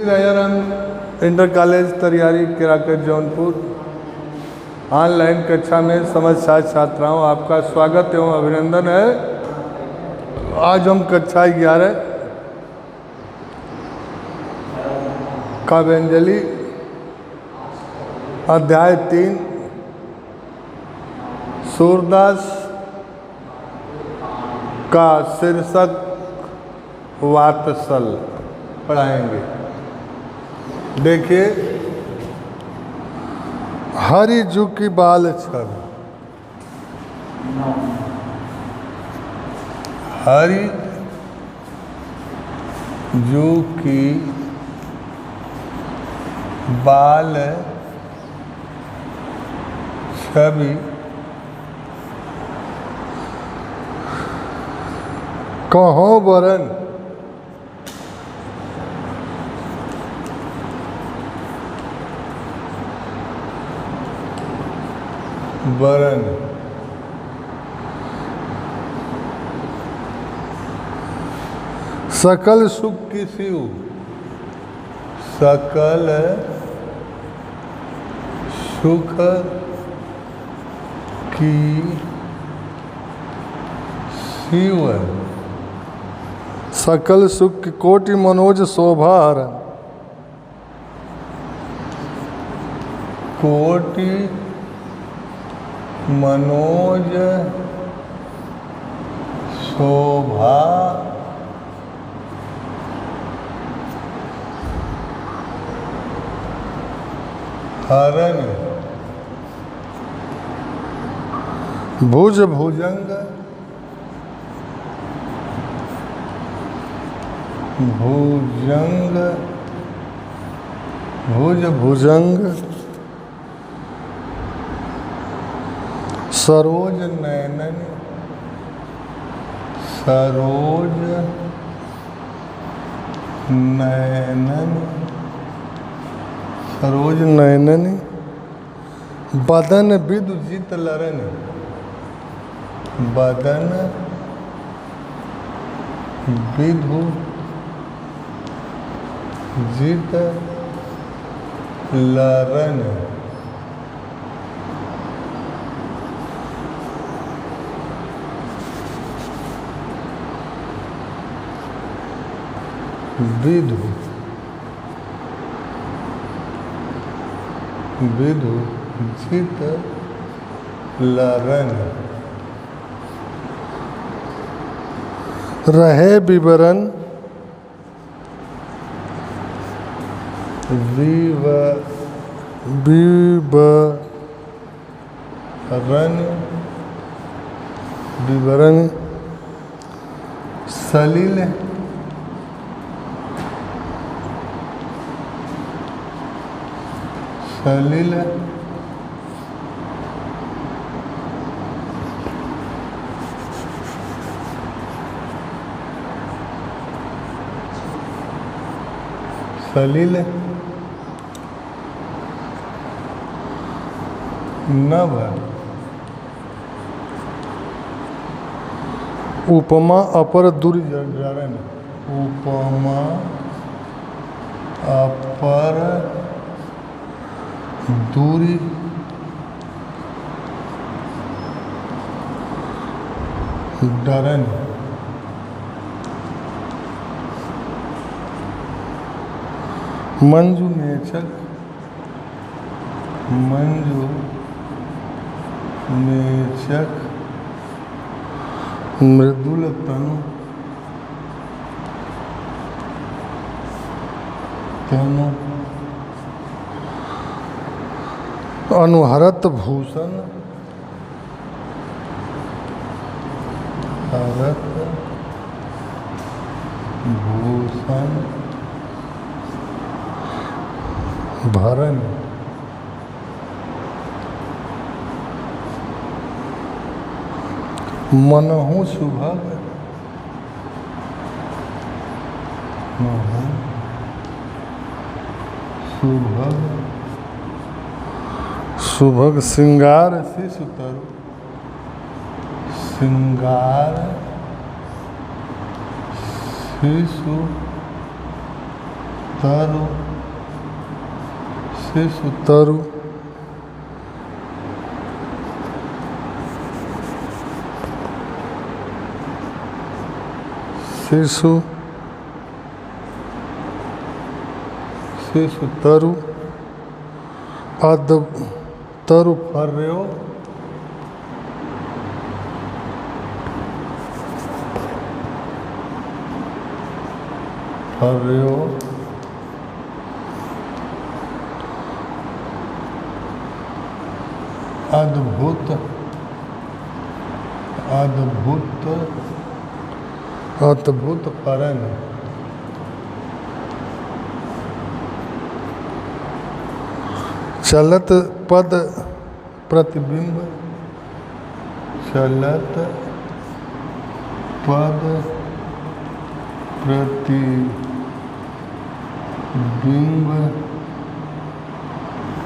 Dayaram inter college Tariyari Kerakat Jaunpur online कक्षा में समस्त छात्राओं आपका स्वागत एवं अभिनंदन है। आज हम कक्षा 11 काव्यांजलि अध्याय 3 सूरदास का शीर्षक वात्सल पढ़ाएंगे। देखिए, हरि जू की बाल छवि, हरि जू की बाल छवि कहो वरन वरन सकल सुख की शिव, सकल सुख की शिव, सकल सुख की कोटि मनोज शोभा हरण, कोटि मनोज शोभा हरण, भुज भुजंग, भुजंग भुज भुजंग, सरोज नयनन, सरोज नयनन, सरोज नयनन, बदन विदु जित लरन, बदन विदु जित लरन, विदु विदु जित लरन, रहे विवरण विवरण सलिल सलिल सलिल नभ, उपमा अपर दुर्जरण, उपमा अपर दूरी डरन, मंजू मेचक, मंजू मेचक, मृदुल तनु, तनु अनुहरत भूषण, हरत भूषण भरण, मनहु सुभग, मनहु सुभग, सुभग श्रृंगार शिशु तरु, श्रृंगार शिशु तरु शिशु तरु शिशु शिशु तरु अदब तरु पर्यो पर्यो अद्भुत अद्भुत अद्भुत परन चलत पद प्रतिबिंब चलत पद प्रतिबिंब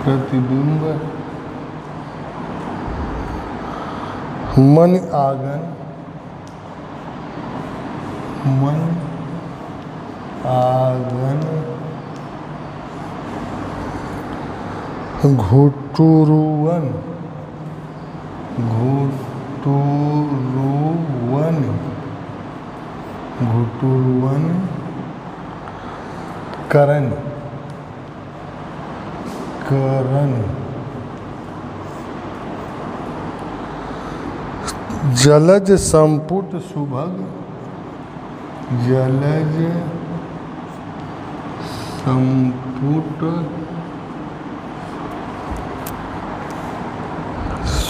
प्रतिबिंब मन आगन मन आगन घुटुरुवन घुटुरुवन घुटुरुवन करण करण जलज संपुट सुभग जलज संपुट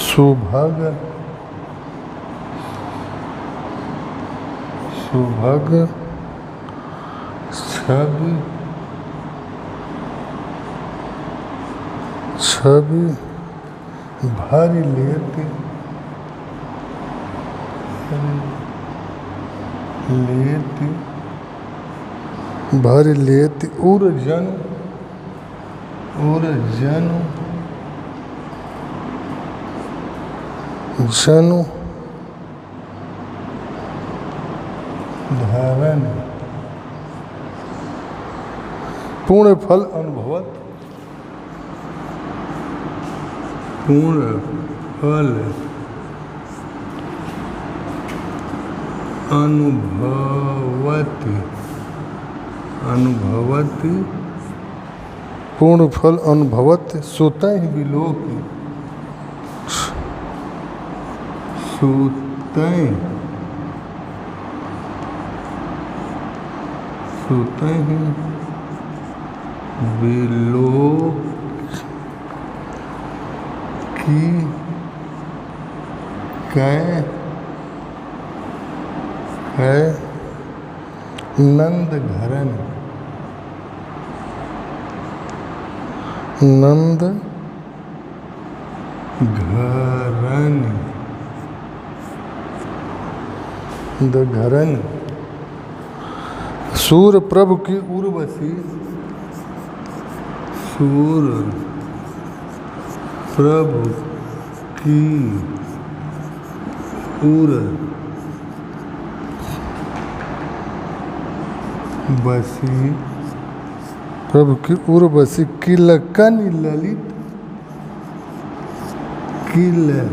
सुभग सुभग छवि छवि भारी लेते लेते भारी लेते उर्जन जनु धारण पूर्ण फल अनुभवत पूर्ण फल अनुभवति अनुभवति पूर्ण फल अनुभवत सुतः विलोकी सुतः सुतः विलोकी है नंद घरन नंद घरन द घरन सूर प्रभु की उर्वशी सूर प्रभु की उर्वशी प्रभु की उर्वशी किलकन ललित किलकन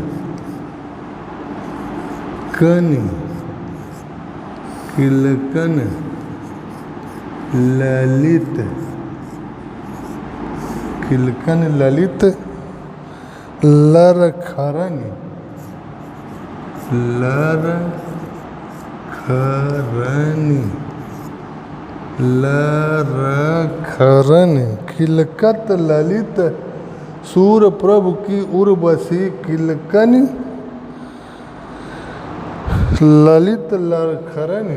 किलकन ललित किलकन ललित लरखरन लरखरन किलकत ललित सूर प्रभु की उर्वशी किलकन ललित लरखरन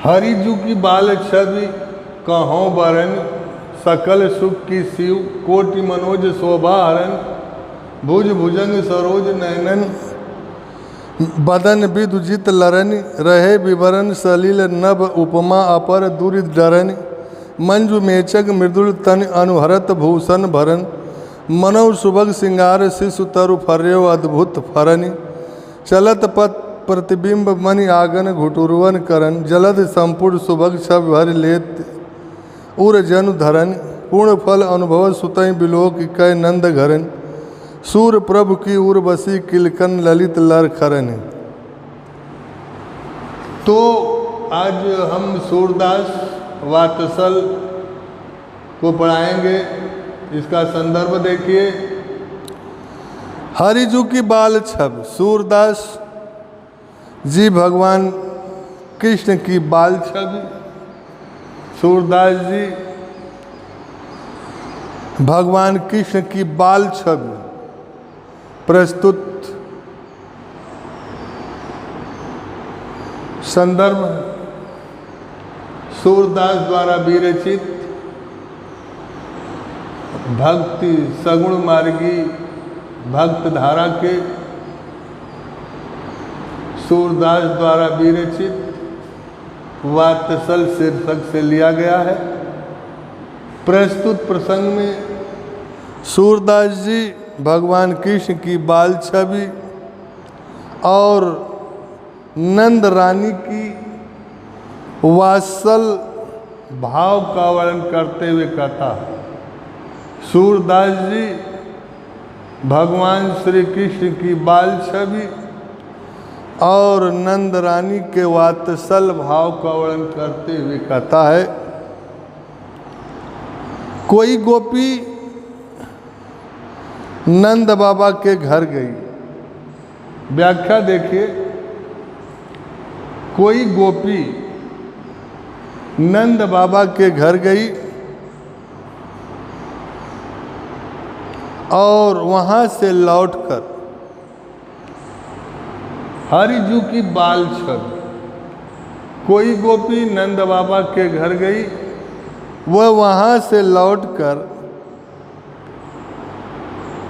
हरिजु की बाल छवि कहों बरन सकल सुख की शिव कोटि मनोज शोभा हरन भुज भुजंग सरोज नयनन बदन विदुजित लरन रहे विवरण सलील नभ उपमा अपर दुरित डरन मंजु मेचक मृदुल तन अनुहरत भूषण भरन मनौ सुभग सिंगार शिशु तरु फर्यो अद्भुत फरनि चलत पथ प्रतिबिंब मनि आगन घुटुरवन करन जलद संपूर्ण सुभग छब भर लेत उर जनु धरन पूर्ण फल अनुभव सुतई बिलोक कै नंद घरन सूर प्रभु की उर्वशी किलकन ललित लर खरन। तो आज हम सूरदास वात्सल को पढ़ाएंगे। इसका संदर्भ देखिए, हरिजू की बाल छब। सूरदास जी भगवान कृष्ण की बाल छवि। सूरदास जी भगवान कृष्ण की बाल छवि प्रस्तुत संदर्भ सूरदास द्वारा विरचित भक्ति सगुण मार्गी भक्त धारा के सूरदास द्वारा विरचित वात्सल शीर्षक से लिया गया है। प्रस्तुत प्रसंग में सूरदास जी भगवान कृष्ण की बाल छवि और नंद रानी की वात्सल भाव का वर्णन करते हुए कहता है, सूरदास जी भगवान श्री कृष्ण की बाल छवि और नंद रानी के वात्सल भाव का वर्णन करते हुए कहता है, कोई गोपी नंद बाबा के घर गई। व्याख्या देखिए, कोई गोपी नंद बाबा के घर गई और वहाँ से लौटकर हरिजू की बाल छवि। कोई गोपी नंद बाबा के घर गई, वह वहाँ से लौटकर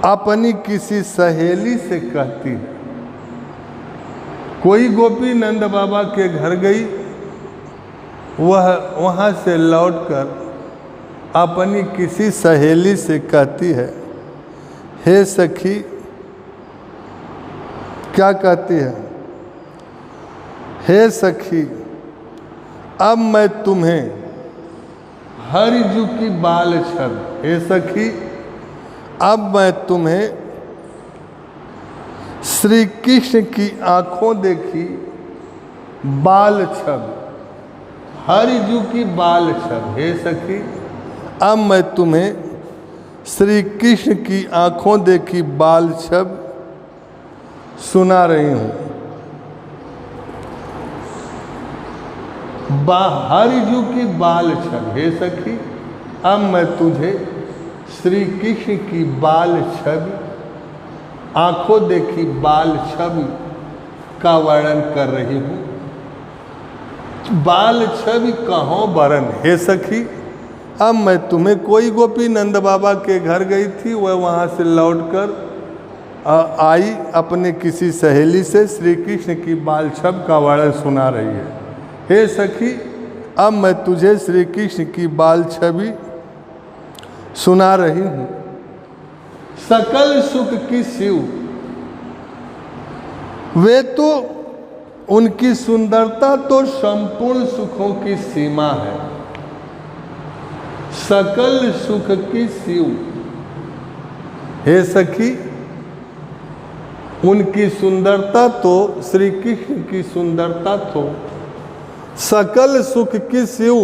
अपनी किसी सहेली से कहती है। कोई गोपी नंद बाबा के घर गई, वह वहाँ से लौटकर अपनी किसी सहेली से कहती है, हे सखी, क्या कहती है, हे सखी, अब मैं तुम्हें हरिजू की बाल छब। हे सखी, अब मैं तुम्हें श्री कृष्ण की आंखों देखी बाल छब। हरिजू की बाल छब। हे सखी, अब मैं तुम्हें श्री कृष्ण की आंखों देखी बाल छब सुना रही हूँ। हरिजू की बाल छब। हे सखी, अब मैं तुझे श्री कृष्ण की बाल छवि आंखों देखी बाल छवि का वर्णन कर रही हूँ। बाल छवि कहों बरन। हे सखी, अब मैं तुम्हें, कोई गोपी नंद बाबा के घर गई थी, वह वहाँ से लौटकर आई अपने किसी सहेली से श्री कृष्ण की बाल छब का वर्णन सुना रही है। हे सखी, अब मैं तुझे श्री कृष्ण की बाल छवि सुना रही हूँ। सकल सुख की शिव, वे तो, उनकी सुंदरता तो संपूर्ण सुखों की सीमा है। सकल सुख की शिव। हे सखी, उनकी सुंदरता तो, श्री कृष्ण की सुंदरता तो सकल सुख की शिव,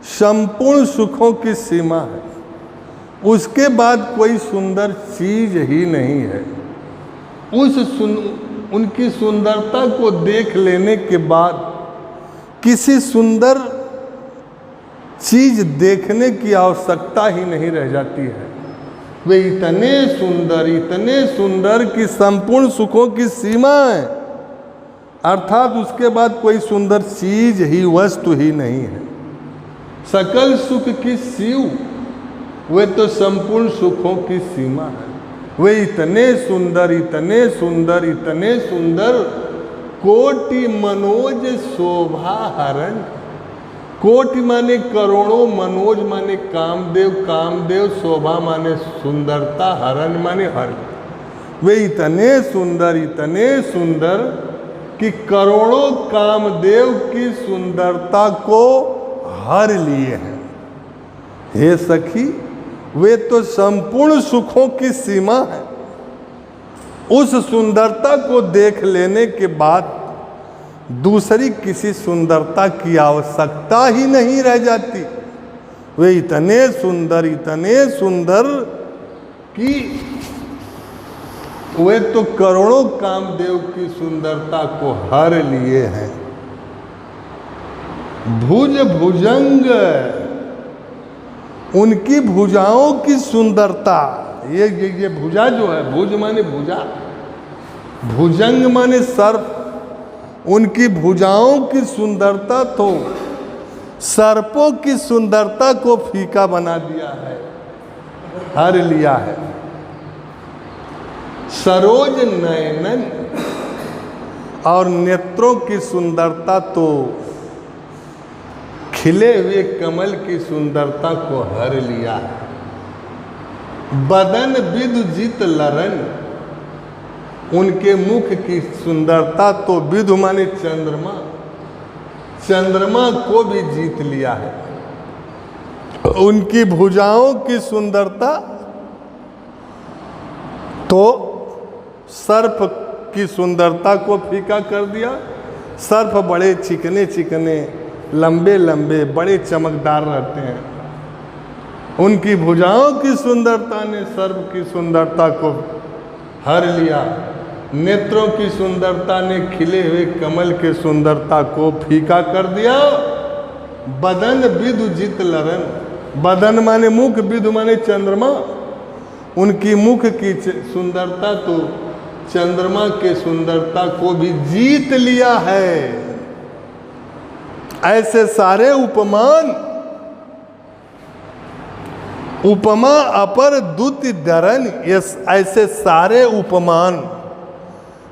संपूर्ण सुखों की सीमा है। उसके बाद कोई सुंदर चीज ही नहीं है। उनकी सुंदरता को देख लेने के बाद किसी सुंदर चीज देखने की आवश्यकता ही नहीं रह जाती है। वे इतने सुंदर कि संपूर्ण सुखों की सीमा है, अर्थात उसके बाद कोई सुंदर चीज ही, वस्तु ही नहीं है। सकल सुख की शिव, वे तो संपूर्ण सुखों की सीमा है। वे इतने सुंदर, कोटि मनोज शोभा हरण। कोटि माने करोड़ों, मनोज माने कामदेव, कामदेव शोभा माने सुंदरता, हरण माने हर। वे इतने सुंदर कि करोड़ों कामदेव की सुंदरता को हर लिए हैं। हे सखी, वे तो संपूर्ण सुखों की सीमा है। उस सुंदरता को देख लेने के बाद दूसरी किसी सुंदरता की आवश्यकता ही नहीं रह जाती। वे इतने सुंदर कि वे तो करोड़ों कामदेव की सुंदरता को हर लिए हैं। भुजंग, उनकी भुजाओं की सुंदरता, ये भुजा जो है, भुज माने भुजा, भुजंग माने सर्प, उनकी भुजाओं की सुंदरता तो सर्पों की सुंदरता को फीका बना दिया है, हर लिया है। सरोज नयनन, और नेत्रों की सुंदरता तो खिले हुए कमल की सुंदरता को हर लिया है। बदन विदुजित लरन, उनके मुख की सुंदरता तो विदु माने चंद्रमा, चंद्रमा को भी जीत लिया है। उनकी भुजाओं की सुंदरता तो सर्प की सुंदरता को फीका कर दिया। सर्प बड़े चिकने चिकने, लंबे लंबे, बड़े चमकदार रहते हैं। उनकी भुजाओं की सुंदरता ने सर्प की सुंदरता को हर लिया। नेत्रों की सुंदरता ने खिले हुए कमल के सुंदरता को फीका कर दिया। बदन विदुजित लरन, बदन माने मुख, विदु माने चंद्रमा, उनकी मुख की सुंदरता तो चंद्रमा के सुंदरता को भी जीत लिया है। ऐसे सारे उपमान, उपमा अपर द्युति धरन, ऐसे सारे उपमान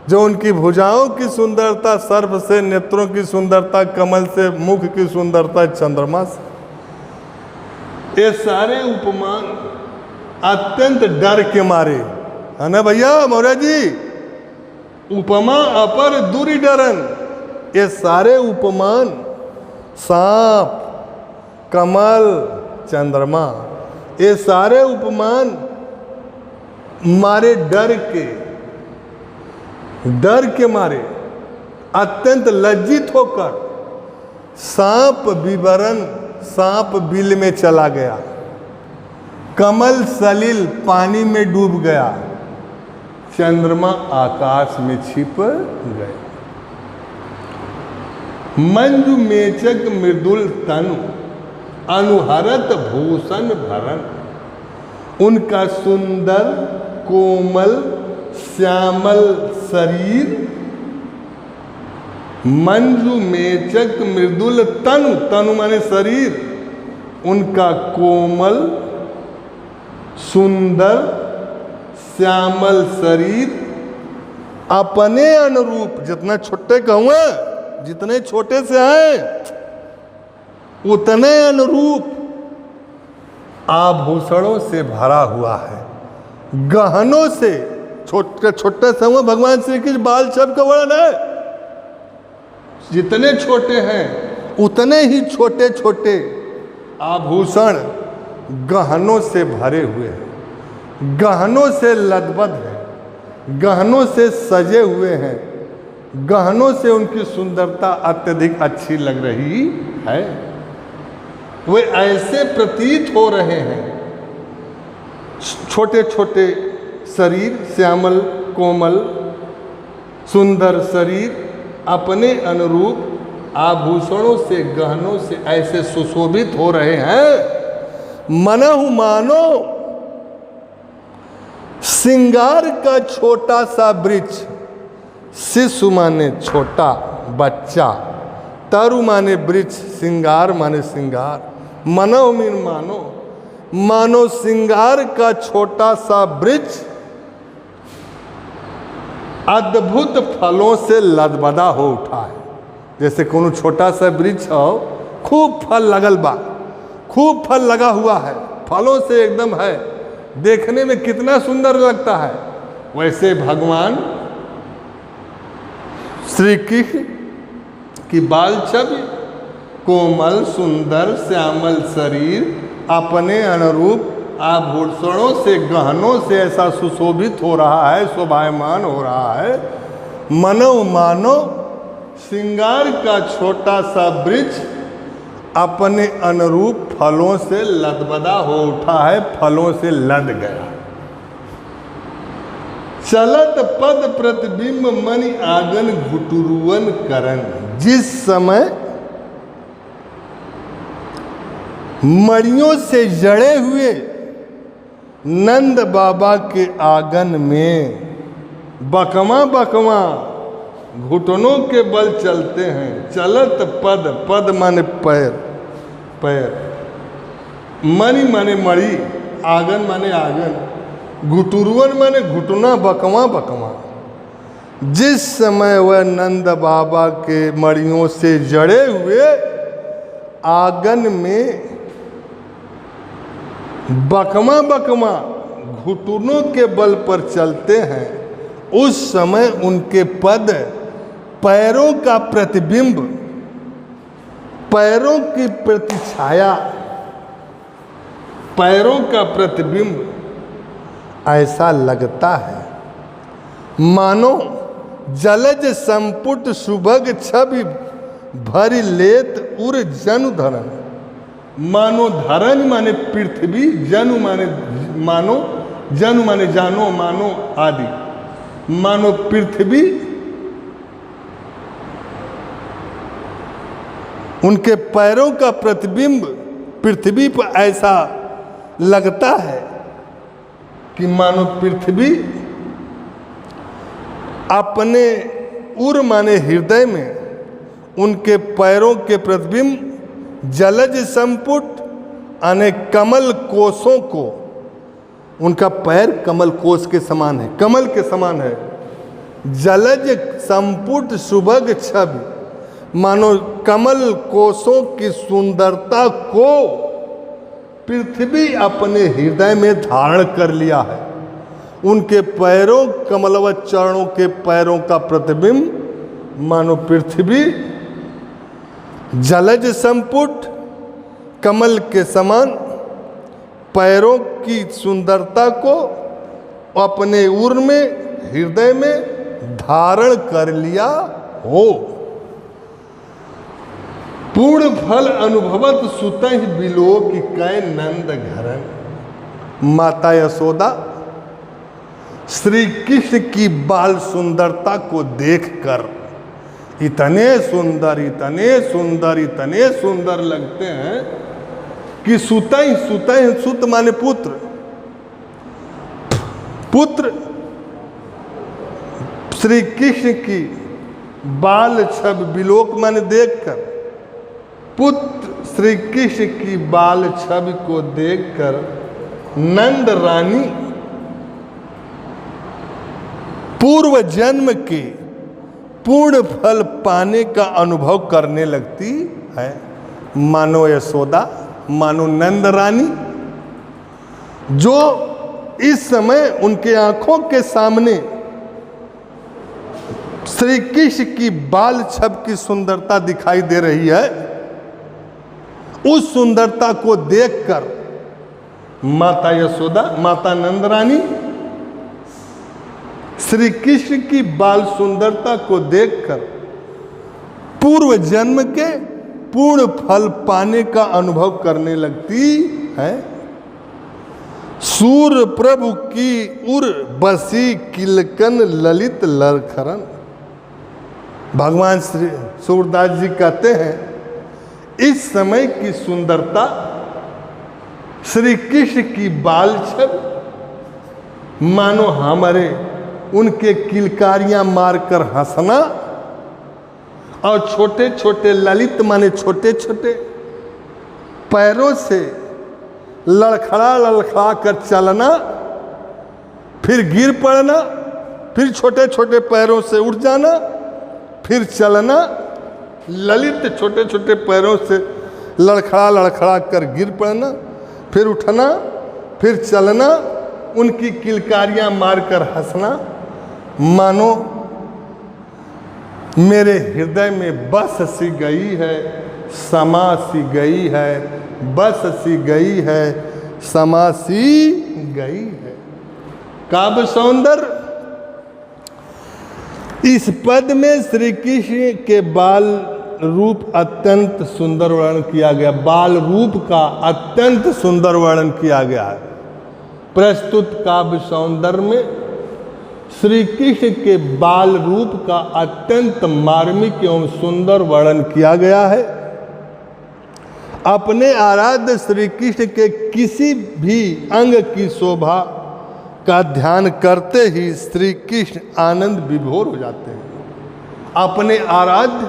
जो उनकी भुजाओं की सुंदरता सर्प से, नेत्रों की सुंदरता कमल से, मुख की सुंदरता चंद्रमा से, ये सारे उपमान अत्यंत डर के मारे, है ना भैया मौर्य जी। उपमा अपर दुरी डरन, ये सारे उपमान सांप, कमल, चंद्रमा, ये सारे उपमान मारे डर के मारे अत्यंत लज्जित होकर सांप विवरण, सांप बिल में चला गया, कमल सलिल पानी में डूब गया, चंद्रमा आकाश में छिप गए। मंजु मेचक मृदुल तनु, अनुहरत भूषण भरण, उनका सुंदर कोमल श्यामल शरीर, मंजु मेचक मृदुल तनु, तनु माने शरीर, उनका कोमल सुंदर श्यामल शरीर अपने अनुरूप, जितना छोटे कहूँगा, जितने छोटे से हैं उतने अनुरूप आभूषणों से भरा हुआ है, गहनों से। छोटे छोटे से हुए भगवान श्री कृष्ण बाल छब का वर्णन है, जितने छोटे हैं उतने ही छोटे छोटे आभूषण गहनों से भरे हुए हैं, गहनों से लदबद हैं, गहनों से सजे हुए हैं, गहनों से उनकी सुंदरता अत्यधिक अच्छी लग रही है। वे ऐसे प्रतीत हो रहे हैं, छोटे छोटे शरीर, श्यामल कोमल सुंदर शरीर अपने अनुरूप आभूषणों से, गहनों से ऐसे सुशोभित हो रहे हैं। मनहु मानो सिंगार का छोटा सा वृक्ष, शिशु माने छोटा बच्चा, तरु माने वृक्ष, सिंगार माने सिंगार, मनो मीन मानो, मानो सिंगार का छोटा सा वृक्ष अद्भुत फलों से लदबदा हो उठा है। जैसे कोनो छोटा सा वृक्ष हो, खूब फल लगल बा, खूब फल लगा हुआ है, फलों से एकदम है, देखने में कितना सुंदर लगता है। वैसे भगवान श्री कृष्ण की बाल छवि, कोमल सुंदर श्यामल शरीर, अपने अनुरूप आभूषणों से गहनों से ऐसा सुशोभित हो रहा है, शोभायमान हो रहा है, मनो मानो श्रृंगार का छोटा सा वृक्ष अपने अनुरूप फलों से लदबदा हो उठा है, फलों से लद गया। चलत पद प्रतिबिंब मणि आंगन घुटुरुवन करन। जिस समय मणियों से जड़े हुए नंद बाबा के आंगन में बकमा बकमा घुटनों के बल चलते हैं। चलत पद, पद माने पैर, पैर, मणि माने मणि, आंगन माने आंगन, घुटुरुवन माने घुटना, बकमा बकमा। जिस समय वह नंद बाबा के मणियों से जड़े हुए आंगन में बकमा बकमा घुटनों के बल पर चलते हैं, उस समय उनके पद, पैरों का प्रतिबिंब, पैरों की प्रतिछाया, पैरों का प्रतिबिंब ऐसा लगता है मानो जलज संपुट सुभग छवि भरि लेत उर जनु धरन। मानो धरन माने पृथ्वी, जनु माने मानो, जनु माने जानो, मानो आदि, मानो पृथ्वी उनके पैरों का प्रतिबिंब पृथ्वी पर ऐसा लगता है कि मानो पृथ्वी अपने उर माने हृदय में उनके पैरों के प्रतिबिंब जलज संपुट अने कमल कोशों को, उनका पैर कमल कोश के समान है, कमल के समान है। जलज संपुट सुभग छवि, मानो कमल कोशों की सुंदरता को पृथ्वी अपने हृदय में धारण कर लिया है। उनके पैरों, कमलवत चरणों के पैरों का प्रतिबिंब मानो पृथ्वी जलज संपुट कमल के समान पैरों की सुंदरता को अपने उर में, हृदय में धारण कर लिया हो। पूर्ण फल अनुभवत सुतहि बिलोक कै नंद घरन। माता यशोदा श्री कृष्ण की बाल सुंदरता को देखकर इतने सुंदर, इतने सुंदर, इतने सुंदर लगते हैं कि सुतहि, सुतहि, सुत माने पुत्र, पुत्र श्री कृष्ण की बाल छवि, बिलोक माने देखकर, पुत्र श्री कृष्ण की बाल छवि को देखकर नंद रानी पूर्व जन्म के पूर्ण फल पाने का अनुभव करने लगती है। मानो यशोदा, मानो नंद रानी, जो इस समय उनके आंखों के सामने श्री कृष्ण की बाल छब की सुंदरता दिखाई दे रही है, उस सुंदरता को देखकर माता यशोदा, माता नंद रानी श्री कृष्ण की बाल सुंदरता को देखकर पूर्व जन्म के पूर्ण फल पाने का अनुभव करने लगती है। सूर प्रभु की उर बसी किलकन ललित लरखरन। भगवान श्री सूरदास जी कहते हैं, इस समय की सुंदरता श्री कृष्ण की बाल छब मानो हमारे उनके किलकारियां मारकर हंसना और छोटे छोटे ललित माने छोटे छोटे पैरों से लड़खड़ा लड़खड़ा कर चलना, फिर गिर पड़ना, फिर छोटे छोटे पैरों से उठ जाना, फिर चलना, ललित छोटे छोटे पैरों से लड़खड़ा लड़खड़ा कर गिर पड़ना, फिर उठना, फिर चलना, उनकी किलकारियां मारकर हंसना, मानो मेरे हृदय में बस सी गई है, समा सी गई है, बस सी गई है, समा सी गई है। काव्य सौंदर्य, इस पद में श्री कृष्ण के बाल रूप अत्यंत सुंदर वर्णन किया गया, बाल रूप का अत्यंत सुंदर वर्णन किया गया है। प्रस्तुत काव्य सौंदर्य में श्री कृष्ण के बाल रूप का अत्यंत मार्मिक एवं सुंदर वर्णन किया गया है। अपने आराध्य श्री कृष्ण के किसी भी अंग की शोभा का ध्यान करते ही श्री कृष्ण आनंद विभोर हो जाते हैं। अपने आराध्य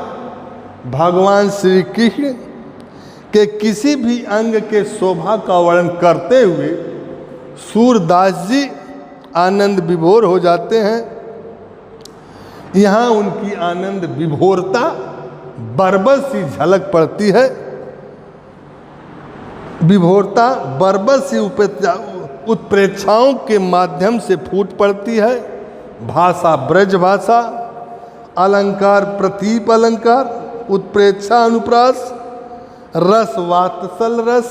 भगवान श्री कृष्ण के किसी भी अंग के शोभा का वर्णन करते हुए सूरदास जी आनंद विभोर हो जाते हैं। यहाँ उनकी आनंद विभोरता बरबस सी झलक पड़ती है। विभोरता बरबस सी उत्प्रेक्षाओं के माध्यम से फूट पड़ती है। भाषा ब्रज भाषा, अलंकार प्रतीप अलंकार, उत्प्रेक्षा अनुप्रास, रस वात्सल रस,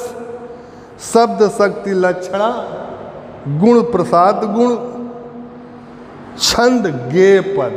शब्द शक्ति लक्षणा, गुण प्रसाद गुण, छंद गेय पद,